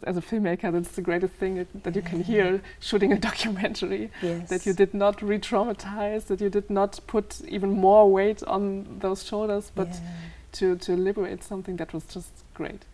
as a filmmaker, that's the greatest thing that you can hear shooting a documentary. Yes. That you did not re-traumatize, that you did not put even more weight on those shoulders, but to liberate something that was just great.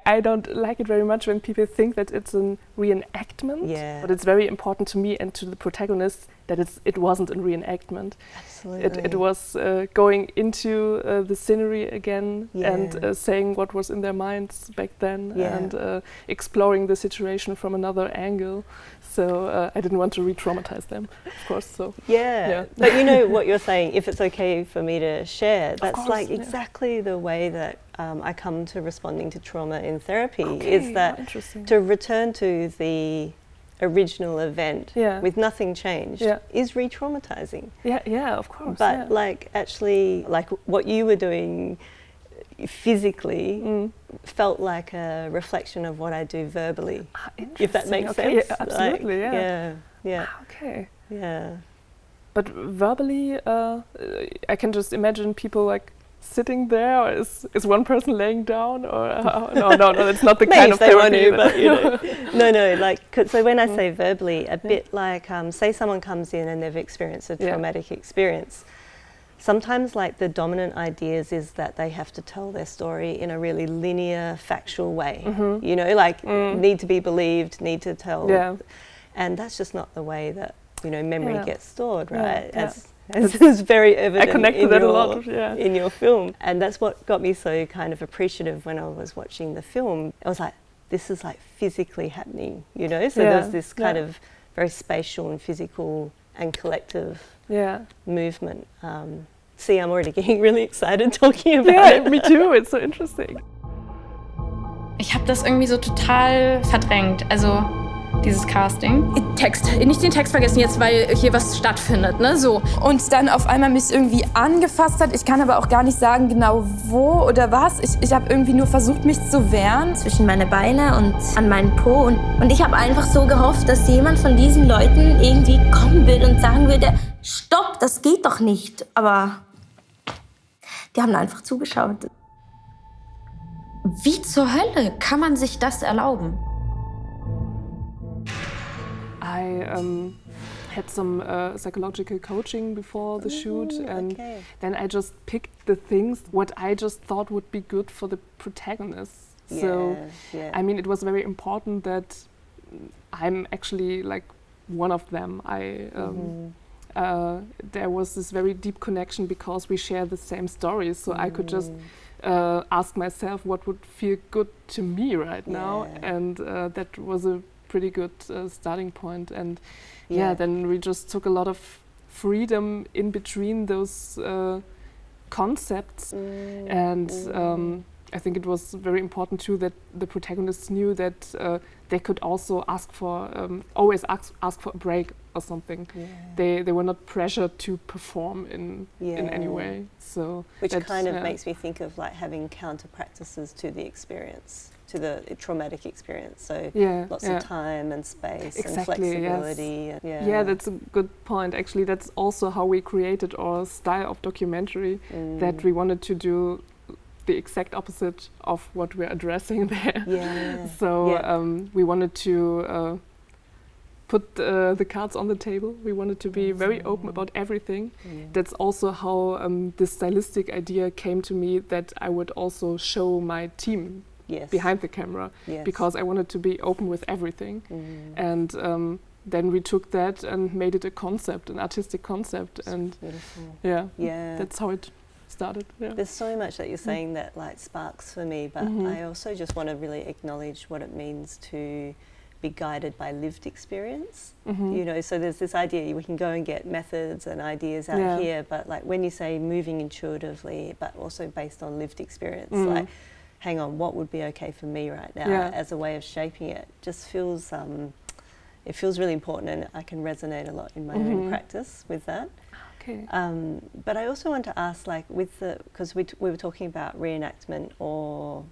I don't like it very much when people think that it's a reenactment, but it's very important to me and to the protagonist that it wasn't a reenactment. Absolutely. It was going into the scenery again and saying what was in their minds back then and exploring the situation from another angle. So I didn't want to re-traumatize them, of course. So but you know what you're saying, if it's okay for me to share, that's course, like exactly the way that I come to responding to trauma in therapy, is that to return to the original event with nothing changed is re-traumatizing. Yeah, of course. But like actually, like what you were doing physically felt like a reflection of what I do verbally, if that makes sense. Yeah, absolutely, yeah. Okay. Yeah. But verbally, I can just imagine people like sitting there, or is one person laying down, or no, that's not the kind of therapy. But you know, no, like so when I say verbally, a bit like say someone comes in and they've experienced a traumatic experience. Sometimes like the dominant ideas is that they have to tell their story in a really linear, factual way. You know, like need to be believed, need to tell. And that's just not the way that, you know, memory gets stored, right? As is very evident in your film. And that's what got me so kind of appreciative when I was watching the film. I was like, this is like physically happening, you know? So there's this kind of very spatial and physical and collective movement. See, I'm already getting really excited talking about it. Me too, it's so interesting. Ich habe das irgendwie so total verdrängt, also dieses Casting. Nicht den Text vergessen jetzt, weil hier was stattfindet, ne, so. Und dann auf einmal mich irgendwie angefasst hat. Ich kann aber auch gar nicht sagen genau wo oder was. Ich habe irgendwie nur versucht, mich zu wehren. Zwischen meine Beine und an meinen Po. Und ich habe einfach so gehofft, dass jemand von diesen Leuten irgendwie kommen würde und sagen würde, stopp, das geht doch nicht. Aber die haben einfach zugeschaut. Wie zur Hölle kann man sich das erlauben? I had some psychological coaching before the shoot, and then I just picked the things what I just thought would be good for the protagonists. So, I mean, it was very important that I'm actually like one of them. There was this very deep connection because we share the same stories, so I could just ask myself what would feel good to me right now, and that was a pretty good starting point. And then we just took a lot of freedom in between those concepts, and I think it was very important too that the protagonists knew that they could also ask for always ask for a break or something. They were not pressured to perform in any way. So which kind of makes me think of like having counter practices to the experience, to the traumatic experience. So lots of time and space and flexibility. Yeah, that's a good point. Actually, that's also how we created our style of documentary. That we wanted to do the exact opposite of what we're addressing there. So we wanted to put the cards on the table. We wanted to be very open about everything. That's also how this stylistic idea came to me, that I would also show my team behind the camera, because I wanted to be open with everything. And then we took that and made it a concept, an artistic concept. And that's how it started. Yeah. There's so much that you're saying that like sparks for me, but I also just want to really acknowledge what it means to be guided by lived experience. You know, so there's this idea we can go and get methods and ideas out here, but like when you say moving intuitively, but also based on lived experience, like, hang on, what would be okay for me right now as a way of shaping it, just feels, it feels really important, and I can resonate a lot in my own practice with that. Okay. But I also want to ask, like, with the, because we were talking about reenactment or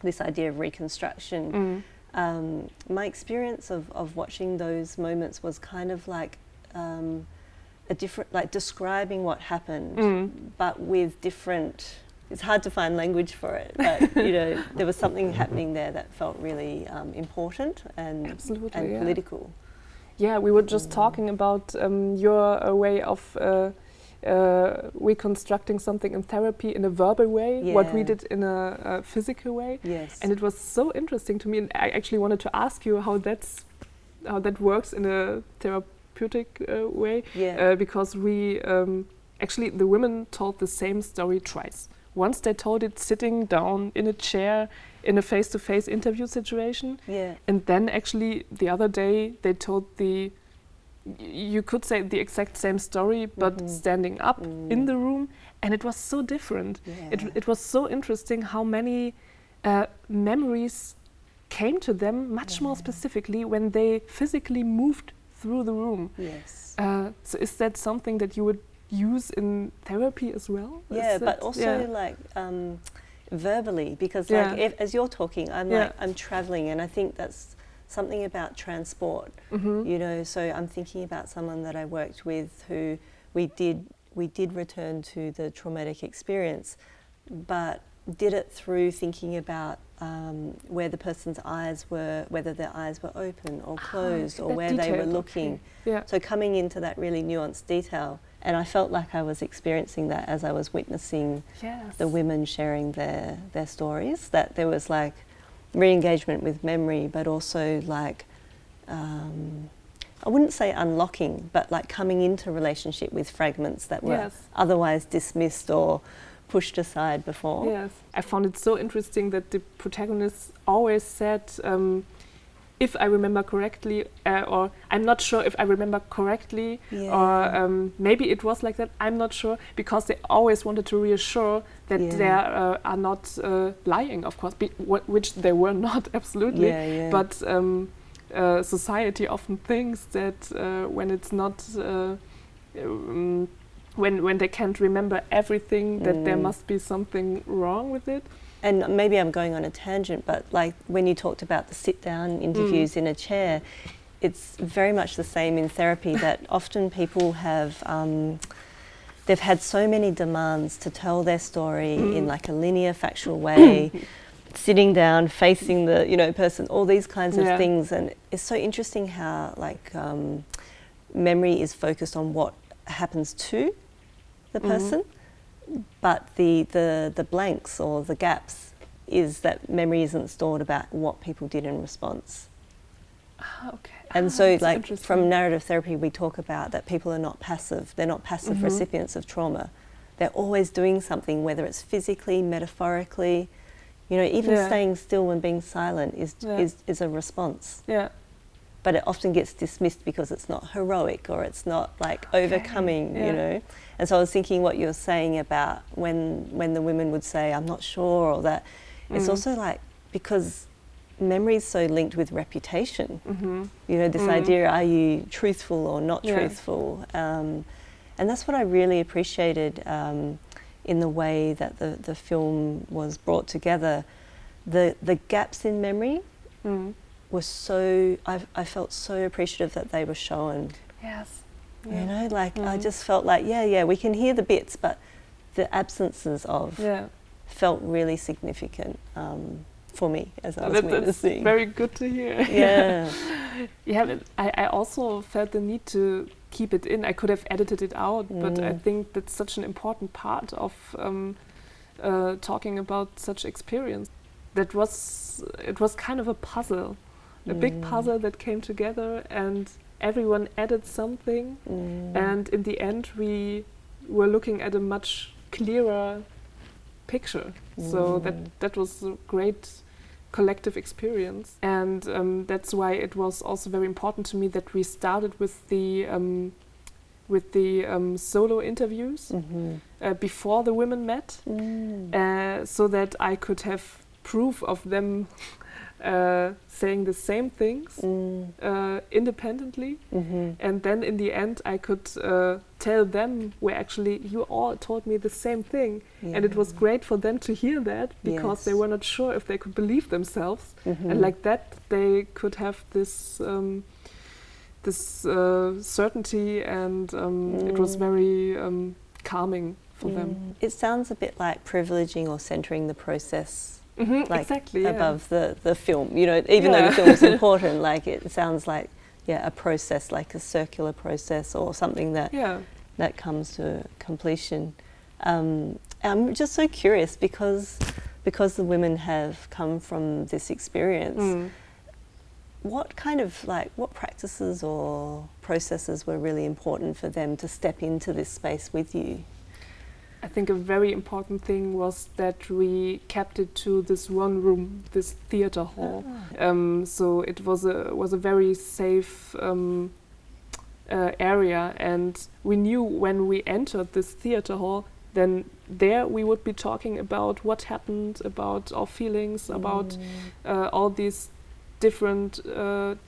this idea of reconstruction, my experience of watching those moments was kind of like a different, like describing what happened, but with different, it's hard to find language for it, but you know, there was something happening there that felt really important and political. Yeah, we were just talking about your way of reconstructing something in therapy in a verbal way, what we did in a physical way. Yes. And it was so interesting to me, and I actually wanted to ask you how that works in a therapeutic way, because we actually, the women told the same story twice. Once they told it sitting down in a chair in a face-to-face interview situation, and then actually the other day they told you could say the exact same story, but standing up in the room, and it was so different. It was so interesting how many memories came to them much more specifically when they physically moved through the room. Yes. So is that something that you would use in therapy as well? Yeah, but also like verbally, because like as you're talking, I'm like, I'm traveling, and I think that's something about transport, you know, so I'm thinking about someone that I worked with who we did return to the traumatic experience, but did it through thinking about where the person's eyes were, whether their eyes were open or closed, or where they were looking. So coming into that really nuanced detail, and I felt like I was experiencing that as I was witnessing the women sharing their stories, that there was like re-engagement with memory, but also like, I wouldn't say unlocking, but like coming into relationship with fragments that were otherwise dismissed or pushed aside before. Yes, I found it so interesting that the protagonist always said, if I remember correctly, or I'm not sure if I remember correctly, or maybe it was like that, I'm not sure, because they always wanted to reassure that they are not lying, of course, which they were not, absolutely, but society often thinks that when it's not, when they can't remember everything, that there must be something wrong with it. And maybe I'm going on a tangent, but like when you talked about the sit-down interviews in a chair, it's very much the same in therapy, that often people have, they've had so many demands to tell their story in like a linear, factual way, sitting down, facing the, you know, person, all these kinds of things. And it's so interesting how like memory is focused on what happens to the person, but the blanks or the gaps is that memory isn't stored about what people did in response. And so like from narrative therapy we talk about that people are not passive, they're not passive recipients of trauma. They're always doing something, whether it's physically, metaphorically, you know, even staying still and being silent is a response. But it often gets dismissed because it's not heroic or it's not like overcoming, you know. And so I was thinking what you're saying about when the women would say, I'm not sure, or that, it's also like, because memory is so linked with reputation, you know, this idea, are you truthful or not truthful? And that's what I really appreciated in the way that the film was brought together. The gaps in memory were so, I felt so appreciative that they were shown. You know, like I just felt like, we can hear the bits, but the absences of felt really significant for me as I was witnessing. That's very good to hear. But I also felt the need to keep it in. I could have edited it out, but I think that's such an important part of talking about such experience. It was kind of a puzzle. A big puzzle that came together, and everyone added something, and in the end we were looking at a much clearer picture. So that was a great collective experience, and that's why it was also very important to me that we started with the solo interviews before the women met, so that I could have proof of them saying the same things independently, and then in the end I could tell them, well, actually you all told me the same thing, and it was great for them to hear that, because they were not sure if they could believe themselves, and like that they could have this certainty, and it was very calming for them. It sounds a bit like privileging or centering the process. Like exactly, above the film, you know, even though the film is important, like it sounds like a process, like a circular process or something that that comes to completion. I'm just so curious, because the women have come from this experience. What kind of what practices or processes were really important for them to step into this space with you? I think a very important thing was that we kept it to this one room, this theater hall. So it was a very safe area, and we knew when we entered this theater hall, then there we would be talking about what happened, about our feelings, about all these different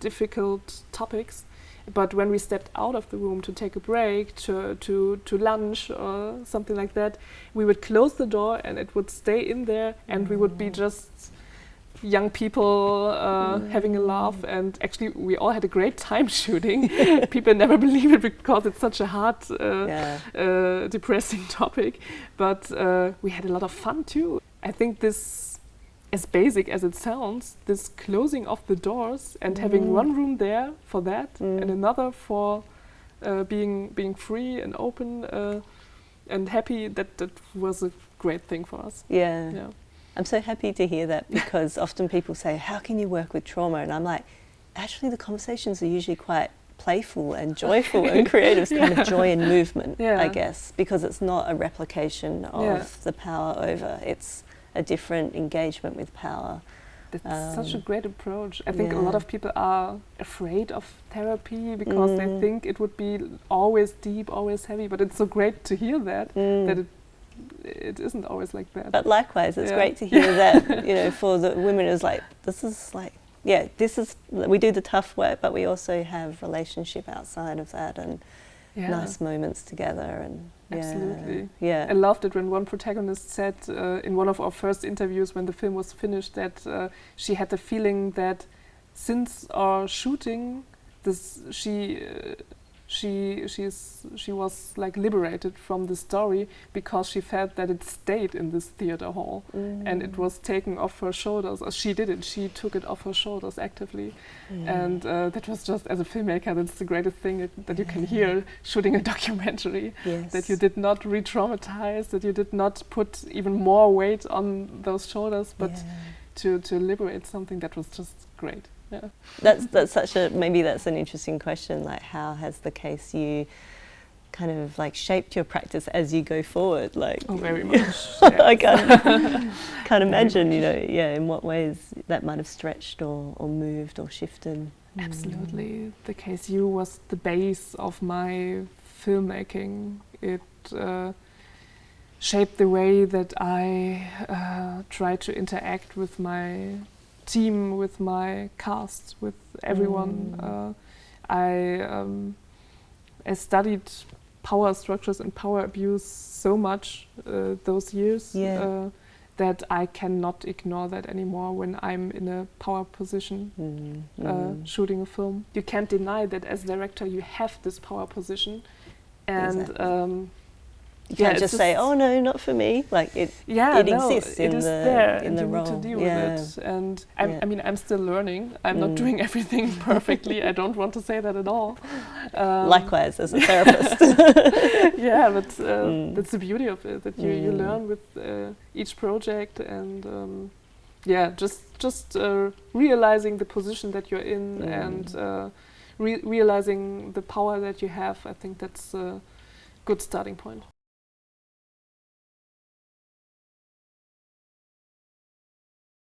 difficult topics. But when we stepped out of the room to take a break, to lunch or something like that, we would close the door and it would stay in there, and we would be just young people having a laugh. And actually we all had a great time shooting. People never believe it because it's such a hard, depressing topic. But we had a lot of fun too. I think this, as basic as it sounds, this closing of the doors and having one room there for that and another for being free and open and happy, that was a great thing for us. Yeah. I'm so happy to hear that, because often people say, how can you work with trauma? And I'm like, actually the conversations are usually quite playful and joyful and creative, kind of joy and movement, I guess, because it's not a replication of the power over, it's a different engagement with power. That's such a great approach. I think a lot of people are afraid of therapy because they think it would be always deep, always heavy, but it's so great to hear that it isn't always like that. But likewise, it's great to hear that, you know, for the women, it's like, this is, we do the tough work, but we also have relationship outside of that, and nice moments together. And absolutely. I loved it when one protagonist said in one of our first interviews when the film was finished that she had the feeling that since our shooting, she was like liberated from the story, because she felt that it stayed in this theater hall and it was taken off her shoulders. Or she took it off her shoulders actively, and that was just, as a filmmaker, that's the greatest thing that you can hear shooting a documentary. That you did not re-traumatize, that you did not put even more weight on those shoulders, but to liberate something. That was just great. That's such a, maybe that's an interesting question, like how has the Case You kind of like shaped your practice as you go forward? Like, very much. I can't imagine, you know, in what ways that might have stretched or moved or shifted. Absolutely. The Case You was the base of my filmmaking. It shaped the way that I try to interact with my team, with my cast, with everyone. I studied power structures and power abuse so much those years that I cannot ignore that anymore when I'm in a power position shooting a film. You can't deny that as director you have this power position, and you can't just say, "Oh no, not for me." Like it exists in the role. You need to deal with it. And I mean, I'm still learning. I'm not doing everything perfectly. I don't want to say that at all. Likewise, as a therapist. But that's the beauty of it. That you learn with each project, and just realizing the position that you're in, and realizing the power that you have. I think that's a good starting point.